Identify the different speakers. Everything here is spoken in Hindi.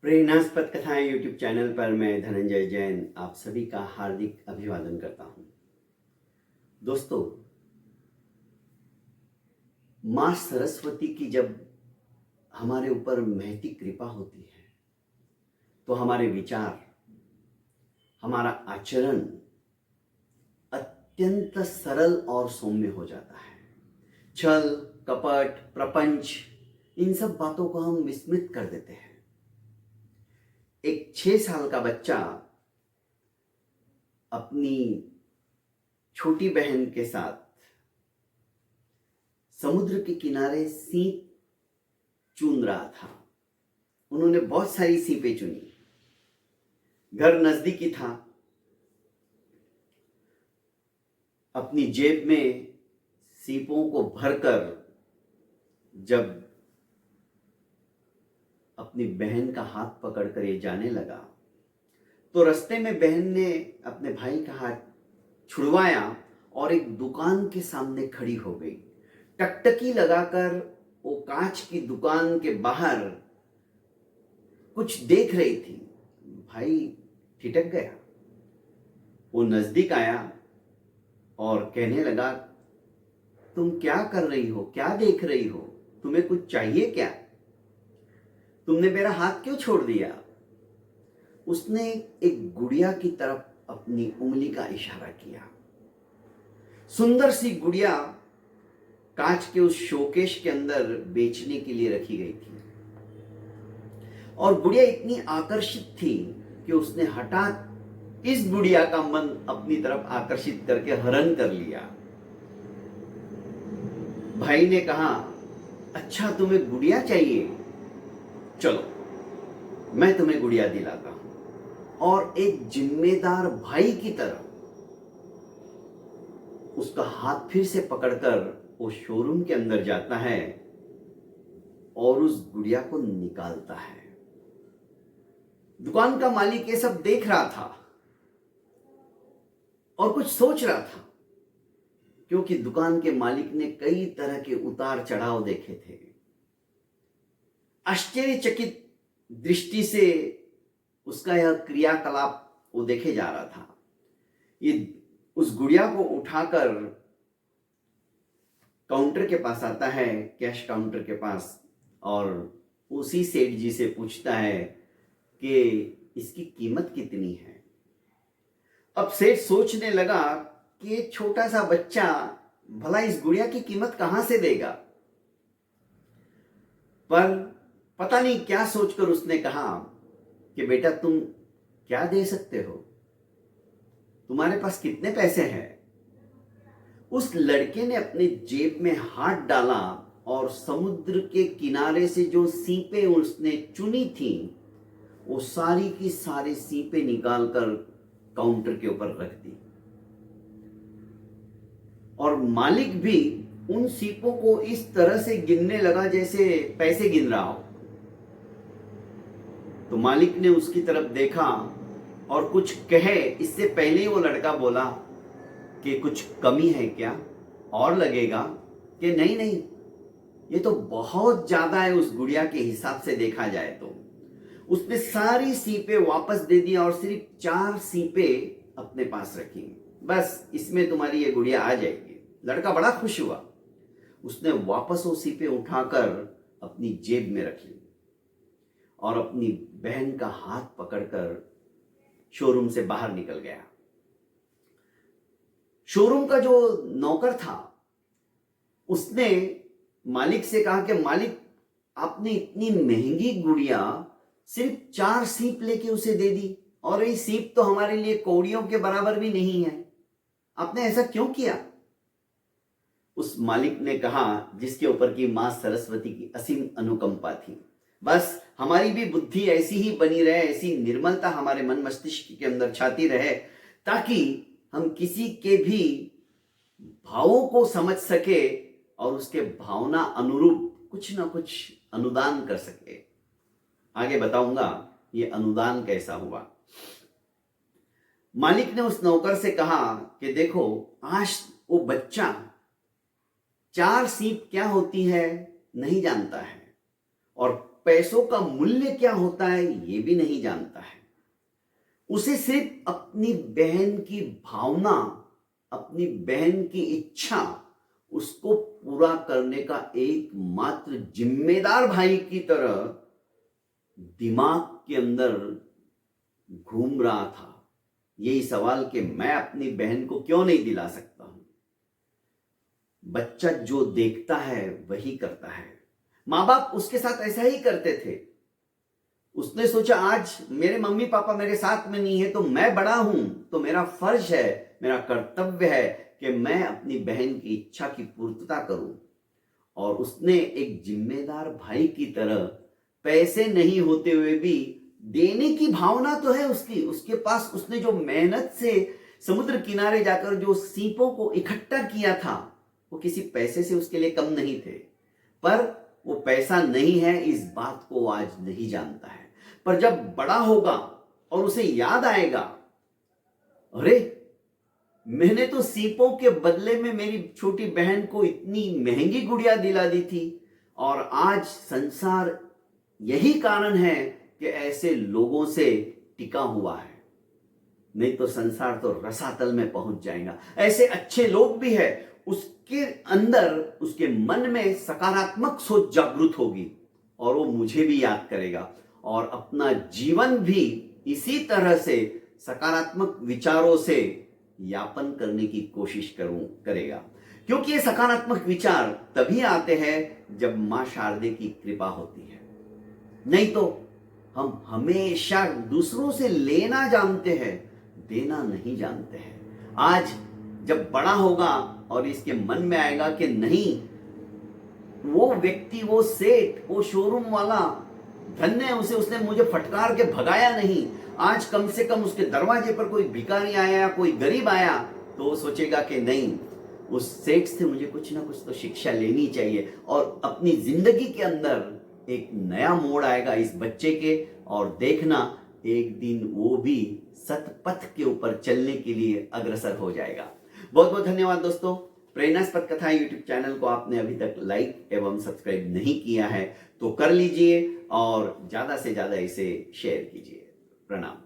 Speaker 1: प्रेरणास्पद कथाएं यूट्यूब चैनल पर मैं धनंजय जैन आप सभी का हार्दिक अभिवादन करता हूं। दोस्तों, मां सरस्वती की जब हमारे ऊपर महती कृपा होती है तो हमारे विचार, हमारा आचरण अत्यंत सरल और सौम्य हो जाता है। छल, कपट, प्रपंच, इन सब बातों को हम विस्मृत कर देते हैं। एक 6 साल का बच्चा अपनी छोटी बहन के साथ समुद्र के किनारे सीप चुन रहा था। उन्होंने बहुत सारी सीपें चुनी। घर नजदीकी था। अपनी जेब में सीपों को भरकर जब अपनी बहन का हाथ पकड़कर ये जाने लगा तो रास्ते में बहन ने अपने भाई का हाथ छुड़वाया और एक दुकान के सामने खड़ी हो गई। टकटकी लगाकर वो कांच की दुकान के बाहर कुछ देख रही थी। भाई ठिठक गया। वो नजदीक आया और कहने लगा, तुम क्या कर रही हो? क्या देख रही हो? तुम्हें कुछ चाहिए क्या? तुमने मेरा हाथ क्यों छोड़ दिया? उसने एक गुड़िया की तरफ अपनी उंगली का इशारा किया। सुंदर सी गुड़िया कांच के उस शोकेश के अंदर बेचने के लिए रखी गई थी और गुड़िया इतनी आकर्षित थी कि उसने हठात इस गुड़िया का मन अपनी तरफ आकर्षित करके हरण कर लिया। भाई ने कहा, अच्छा तुम्हें गुड़िया चाहिए? चलो मैं तुम्हें गुड़िया दिलाता हूं। और एक जिम्मेदार भाई की तरह उसका हाथ फिर से पकड़कर वो शोरूम के अंदर जाता है और उस गुड़िया को निकालता है। दुकान का मालिक ये सब देख रहा था और कुछ सोच रहा था, क्योंकि दुकान के मालिक ने कई तरह के उतार चढ़ाव देखे थे। आश्चर्यचकित दृष्टि से उसका यह क्रियाकलाप वो देखे जा रहा था। ये उस गुड़िया को उठाकर काउंटर के पास आता है, कैश काउंटर के पास, और उसी सेठ जी से पूछता है कि इसकी कीमत कितनी है। अब सेठ सोचने लगा कि एक छोटा सा बच्चा भला इस गुड़िया की कीमत कहां से देगा। पर पता नहीं क्या सोचकर उसने कहा कि बेटा तुम क्या दे सकते हो? तुम्हारे पास कितने पैसे हैं? उस लड़के ने अपने जेब में हाथ डाला और समुद्र के किनारे से जो सीपें उसने चुनी थी वो सारी की सारी सीपें निकालकर काउंटर के ऊपर रख दी। और मालिक भी उन सीपों को इस तरह से गिनने लगा जैसे पैसे गिन रहा हो। तो मालिक ने उसकी तरफ देखा और कुछ कहे इससे पहले ही वो लड़का बोला कि कुछ कमी है क्या? और लगेगा? कि नहीं नहीं, ये तो बहुत ज्यादा है उस गुड़िया के हिसाब से देखा जाए तो। उसने सारी सीपें वापस दे दी और सिर्फ 4 सीपें अपने पास रखी। बस इसमें तुम्हारी ये गुड़िया आ जाएगी। लड़का बड़ा खुश हुआ। उसने वापस वो सीपें उठाकर अपनी जेब में रखी और अपनी बहन का हाथ पकड़कर शोरूम से बाहर निकल गया। शोरूम का जो नौकर था उसने मालिक से कहा कि मालिक, आपने इतनी महंगी गुड़िया सिर्फ 4 सीप लेके उसे दे दी और ये सीप तो हमारे लिए कौड़ियों के बराबर भी नहीं है। आपने ऐसा क्यों किया? उस मालिक ने कहा, जिसके ऊपर की मां सरस्वती की असीम अनुकंपा थी, बस हमारी भी बुद्धि ऐसी ही बनी रहे, ऐसी निर्मलता हमारे मन मस्तिष्क के अंदर छाती रहे ताकि हम किसी के भी भावों को समझ सके और उसके भावना अनुरूप कुछ ना कुछ अनुदान कर सके। आगे बताऊंगा ये अनुदान कैसा हुआ। मालिक ने उस नौकर से कहा कि देखो, आज वो बच्चा 4 सीप क्या होती है नहीं जानता है और पैसों का मूल्य क्या होता है ये भी नहीं जानता है। उसे सिर्फ अपनी बहन की भावना, अपनी बहन की इच्छा, उसको पूरा करने का एकमात्र जिम्मेदार भाई की तरह दिमाग के अंदर घूम रहा था। यही सवाल कि मैं अपनी बहन को क्यों नहीं दिला सकता हूं। बच्चा जो देखता है वही करता है। माँ बाप उसके साथ ऐसा ही करते थे। उसने सोचा आज मेरे मम्मी पापा मेरे साथ में नहीं है तो मैं बड़ा हूं, तो मेरा फर्ज है, मेरा कर्तव्य है कि मैं अपनी बहन की इच्छा की पूर्तता करूं। और उसने एक जिम्मेदार भाई की तरह पैसे नहीं होते हुए भी देने की भावना तो है उसकी, उसके पास उसने जो मेहनत से समुद्र किनारे जाकर जो सीपों को इकट्ठा किया था वो किसी पैसे से उसके लिए कम नहीं थे। पर वो पैसा नहीं है इस बात को आज नहीं जानता है। पर जब बड़ा होगा और उसे याद आएगा, अरे मैंने तो सीपों के बदले में मेरी छोटी बहन को इतनी महंगी गुड़िया दिला दी थी, और आज संसार यही कारण है कि ऐसे लोगों से टिका हुआ है, नहीं तो संसार तो रसातल में पहुंच जाएगा। ऐसे अच्छे लोग भी हैं, उसके अंदर, उसके मन में सकारात्मक सोच जागृत होगी और वो मुझे भी याद करेगा और अपना जीवन भी इसी तरह से सकारात्मक विचारों से यापन करने की कोशिश करेगा। क्योंकि ये सकारात्मक विचार तभी आते हैं जब मां शारदे की कृपा होती है। नहीं तो हम हमेशा दूसरों से लेना जानते हैं, देना नहीं जानते हैं। आज जब बड़ा होगा और इसके मन में आएगा कि नहीं, वो व्यक्ति, वो सेठ, वो शोरूम वाला धन्य है उसे, उसने मुझे फटकार के भगाया नहीं। आज कम से कम उसके दरवाजे पर कोई भिखारी आया, कोई गरीब आया, तो वो सोचेगा कि नहीं, उस सेठ से मुझे कुछ ना कुछ तो शिक्षा लेनी चाहिए। और अपनी जिंदगी के अंदर एक नया मोड़ आएगा इस बच्चे के, और देखना एक दिन वो भी सतपथ के ऊपर चलने के लिए अग्रसर हो जाएगा। बहुत बहुत धन्यवाद दोस्तों। प्रेरणास्पद कथा यूट्यूब चैनल को आपने अभी तक लाइक एवं सब्सक्राइब नहीं किया है तो कर लीजिए और ज्यादा से ज्यादा इसे शेयर कीजिए। प्रणाम।